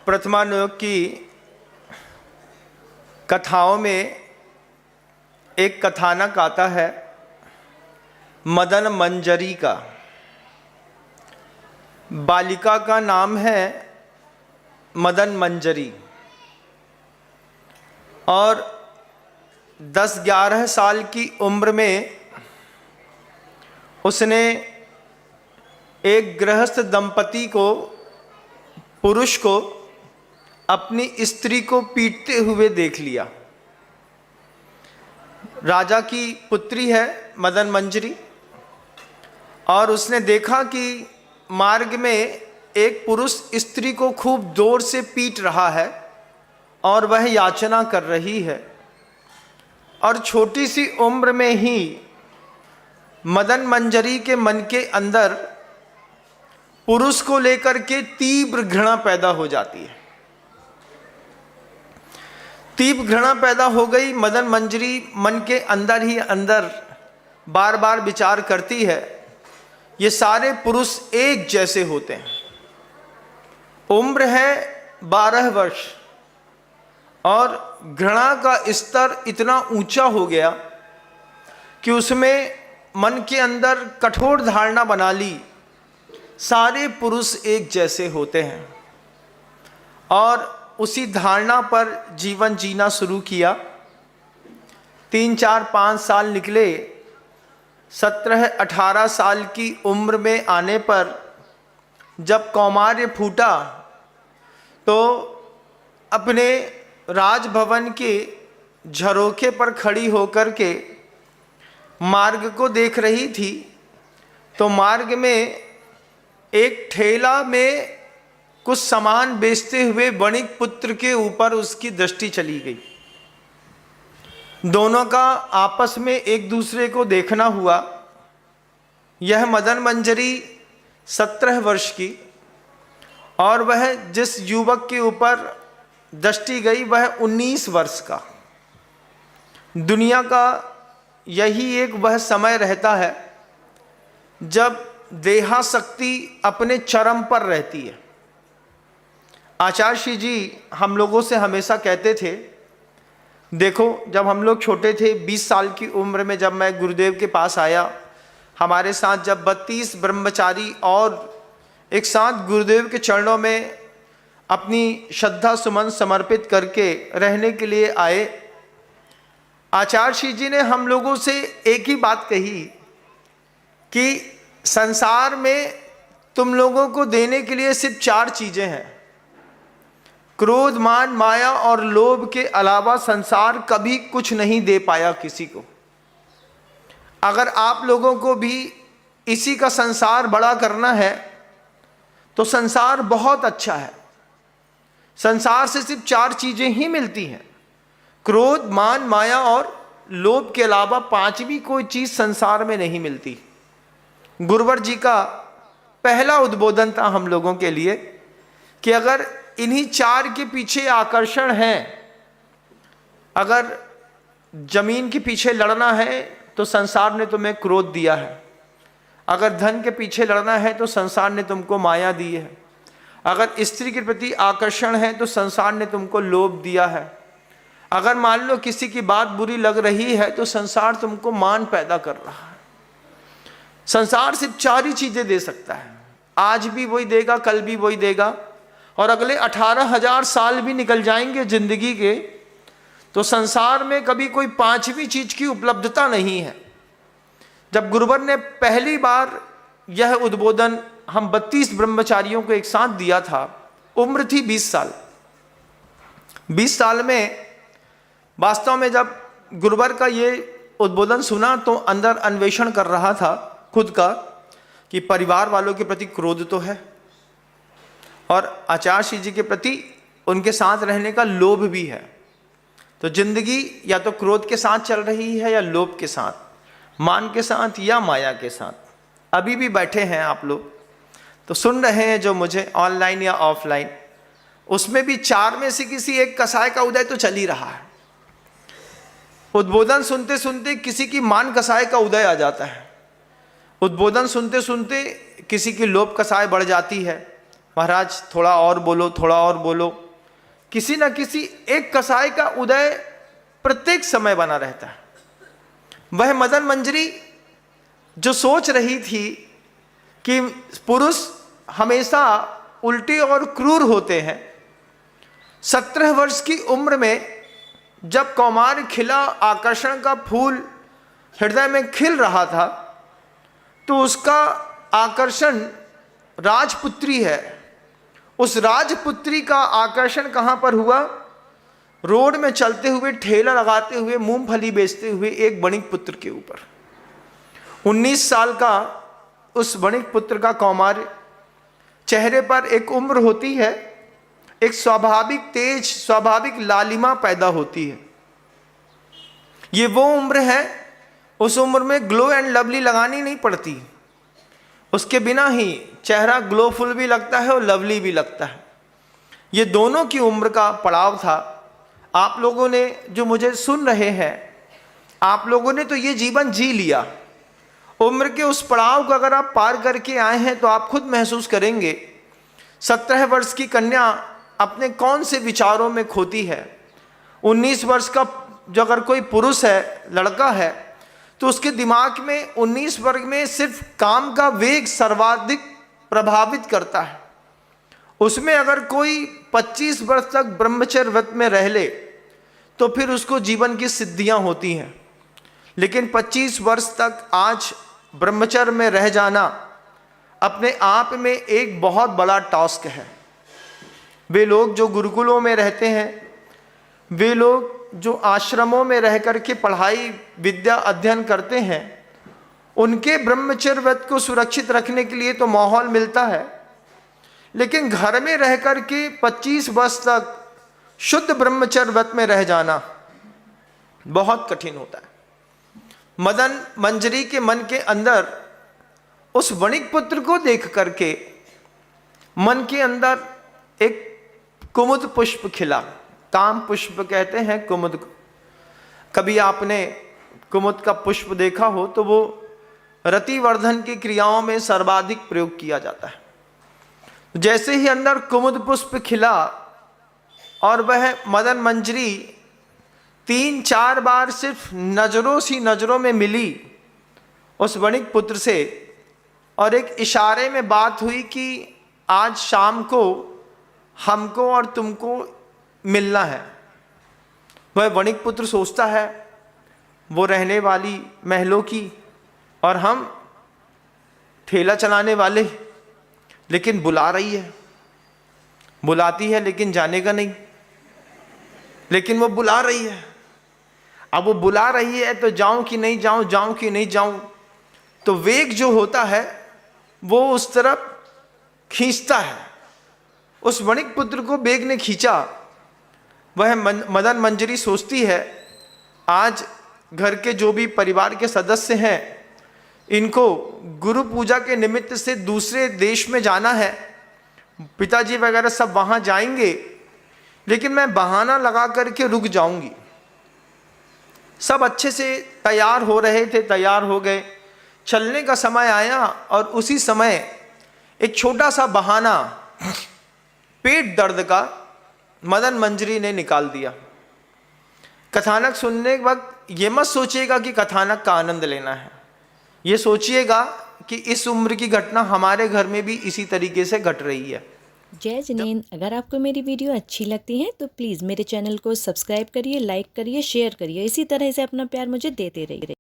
प्रथमानुयोग की कथाओं में एक कथानक आता है मदन मंजरी का। बालिका का नाम है मदन मंजरी और 10-11 साल की उम्र में उसने एक गृहस्थ दंपति को, पुरुष को, अपनी स्त्री को पीटते हुए देख लिया। राजा की पुत्री है मदन मंजरी और उसने देखा कि मार्ग में एक पुरुष स्त्री को खूब जोर से पीट रहा है और वह याचना कर रही है। और छोटी सी उम्र में ही मदन मंजरी के मन के अंदर पुरुष को लेकर के तीव्र घृणा पैदा हो जाती है। तीव्र घृणा पैदा हो गई। मदन मंजरी मन के अंदर ही अंदर बार बार विचार करती है, ये सारे पुरुष एक जैसे होते हैं। उम्र है 12 वर्ष और घृणा का स्तर इतना ऊंचा हो गया कि उसमें मन के अंदर कठोर धारणा बना ली, सारे पुरुष एक जैसे होते हैं। और उसी धारणा पर जीवन जीना शुरू किया। 3-4-5 साल निकले। 17-18 साल की उम्र में आने पर जब कौमार्य फूटा तो अपने राजभवन के झरोखे पर खड़ी होकर के मार्ग को देख रही थी तो मार्ग में एक ठेला में कुछ सामान बेचते हुए वणिक पुत्र के ऊपर उसकी दृष्टि चली गई। दोनों का आपस में एक दूसरे को देखना हुआ। यह मदन मंजरी 17 वर्ष की और वह जिस युवक के ऊपर दृष्टि गई वह 19 वर्ष का। दुनिया का यही एक वह समय रहता है जब देहाशक्ति अपने चरम पर रहती है। आचार्य श्री जी हम लोगों से हमेशा कहते थे, देखो जब हम लोग छोटे थे 20 साल की उम्र में जब मैं गुरुदेव के पास आया, हमारे साथ जब 32 ब्रह्मचारी और एक साथ गुरुदेव के चरणों में अपनी श्रद्धा सुमन समर्पित करके रहने के लिए आए, आचार्य श्री जी ने हम लोगों से एक ही बात कही कि संसार में तुम लोगों को देने के लिए सिर्फ 4 चीजें हैं, क्रोध, मान, माया और लोभ के अलावा संसार कभी कुछ नहीं दे पाया किसी को। अगर आप लोगों को भी इसी का संसार बड़ा करना है तो संसार बहुत अच्छा है। संसार से सिर्फ 4 चीजें ही मिलती हैं, क्रोध, मान, माया और लोभ के अलावा 5वीं कोई चीज संसार में नहीं मिलती। गुरुवर जी का पहला उद्बोधन था हम लोगों के लिए कि अगर इन्हीं 4 के पीछे आकर्षण है, अगर जमीन के पीछे लड़ना है तो संसार ने तुम्हें क्रोध दिया है, अगर धन के पीछे लड़ना है तो संसार ने तुमको माया दी है, अगर स्त्री के प्रति आकर्षण है तो संसार ने तुमको लोभ दिया है, अगर मान लो किसी की बात बुरी लग रही है तो संसार तुमको मान पैदा कर रहा है। संसार सिर्फ 4 ही चीजें दे सकता है। आज भी वही देगा, कल भी वही देगा और अगले 18,000 साल भी निकल जाएंगे जिंदगी के तो संसार में कभी कोई 5वीं चीज की उपलब्धता नहीं है। जब गुरुवर ने पहली बार यह उद्बोधन हम 32 ब्रह्मचारियों को एक साथ दिया था, उम्र थी 20 साल। 20 साल में वास्तव में जब गुरुवर का ये उद्बोधन सुना तो अंदर अन्वेषण कर रहा था खुद का कि परिवार वालों के प्रति क्रोध तो है और आचार्य श्री जी के प्रति उनके साथ रहने का लोभ भी है। तो जिंदगी या तो क्रोध के साथ चल रही है या लोभ के साथ, मान के साथ या माया के साथ। अभी भी बैठे हैं आप लोग तो सुन रहे हैं जो मुझे ऑनलाइन या ऑफलाइन, उसमें भी 4 में से किसी एक कसाय का उदय तो चल ही रहा है। उद्बोधन सुनते सुनते किसी की मान कसाय का उदय आ जाता है, उद्बोधन सुनते सुनते किसी की लोभ कसाय बढ़ जाती है, महाराज थोड़ा और बोलो, थोड़ा और बोलो। किसी न किसी एक कसाई का उदय प्रत्येक समय बना रहता है। वह मदन मंजरी जो सोच रही थी कि पुरुष हमेशा उल्टे और क्रूर होते हैं, 17 वर्ष की उम्र में जब कौमार खिला, आकर्षण का फूल हृदय में खिल रहा था, तो उसका आकर्षण राजपुत्री है। उस राजपुत्री का आकर्षण कहाँ पर हुआ? रोड में चलते हुए, ठेला लगाते हुए, मूंगफली बेचते हुए एक वणिक पुत्र के ऊपर। 19 साल का उस वणिक पुत्र का कौमार, चेहरे पर एक उम्र होती है, एक स्वाभाविक तेज, स्वाभाविक लालिमा पैदा होती है। ये वो उम्र है, उस उम्र में ग्लो एंड लवली लगानी नहीं पड़ती, उसके बिना ही चेहरा ग्लोफुल भी लगता है और लवली भी लगता है। ये दोनों की उम्र का पड़ाव था। आप लोगों ने जो मुझे सुन रहे हैं, आप लोगों ने तो ये जीवन जी लिया। उम्र के उस पड़ाव को अगर आप पार करके आए हैं तो आप खुद महसूस करेंगे 17 वर्ष की कन्या अपने कौन से विचारों में खोती है। 19 वर्ष का जो अगर कोई पुरुष है, लड़का है, तो उसके दिमाग में 19 वर्ष में सिर्फ काम का वेग सर्वाधिक प्रभावित करता है। उसमें अगर कोई 25 वर्ष तक ब्रह्मचर्य व्रत में रह ले तो फिर उसको जीवन की सिद्धियां होती हैं। लेकिन 25 वर्ष तक आज ब्रह्मचर्य में रह जाना अपने आप में एक बहुत बड़ा टास्क है। वे लोग जो गुरुकुलों में रहते हैं, वे लोग जो आश्रमों में रह कर के पढ़ाई विद्या अध्ययन करते हैं, उनके ब्रह्मचर्य व्रत को सुरक्षित रखने के लिए तो माहौल मिलता है, लेकिन घर में रह कर के 25 वर्ष तक शुद्ध ब्रह्मचर्य व्रत में रह जाना बहुत कठिन होता है। मदन मंजरी के मन के अंदर उस वणिक पुत्र को देख करके मन के अंदर एक कुमुद पुष्प खिला। काम पुष्प कहते हैं कुमुद को। कभी आपने कुमुद का पुष्प देखा हो तो वो रतिवर्धन की क्रियाओं में सर्वाधिक प्रयोग किया जाता है। जैसे ही अंदर कुमुद पुष्प खिला और वह मदन मंजरी 3-4 बार सिर्फ नजरों में मिली उस वणिक पुत्र से, और एक इशारे में बात हुई कि आज शाम को हमको और तुमको मिलना है। वह वणिक पुत्र सोचता है वो रहने वाली महलों की और हम ठेला चलाने वाले, लेकिन बुला रही है, बुलाती है लेकिन जाने का नहीं, लेकिन वो बुला रही है। अब वो बुला रही है तो जाऊं कि नहीं जाऊं, जाऊं कि नहीं जाऊं, तो वेग जो होता है वो उस तरफ खींचता है। उस वणिक पुत्र को वेग ने खींचा। वह मदन मंजरी सोचती है आज घर के जो भी परिवार के सदस्य हैं, इनको गुरु पूजा के निमित्त से दूसरे देश में जाना है, पिताजी वगैरह सब वहाँ जाएंगे, लेकिन मैं बहाना लगा करके रुक जाऊंगी। सब अच्छे से तैयार हो रहे थे, तैयार हो गए, चलने का समय आया और उसी समय एक छोटा सा बहाना पेट दर्द का मदन मंजरी ने निकाल दिया। कथानक सुनने के वक्त ये मत सोचिएगा कि कथानक का आनंद लेना है, ये सोचिएगा कि इस उम्र की घटना हमारे घर में भी इसी तरीके से घट रही है। जय जिनेंद्र, अगर आपको मेरी वीडियो अच्छी लगती है तो प्लीज़ मेरे चैनल को सब्सक्राइब करिए, लाइक करिए, शेयर करिए। इसी तरह से अपना प्यार मुझे देते रहिए।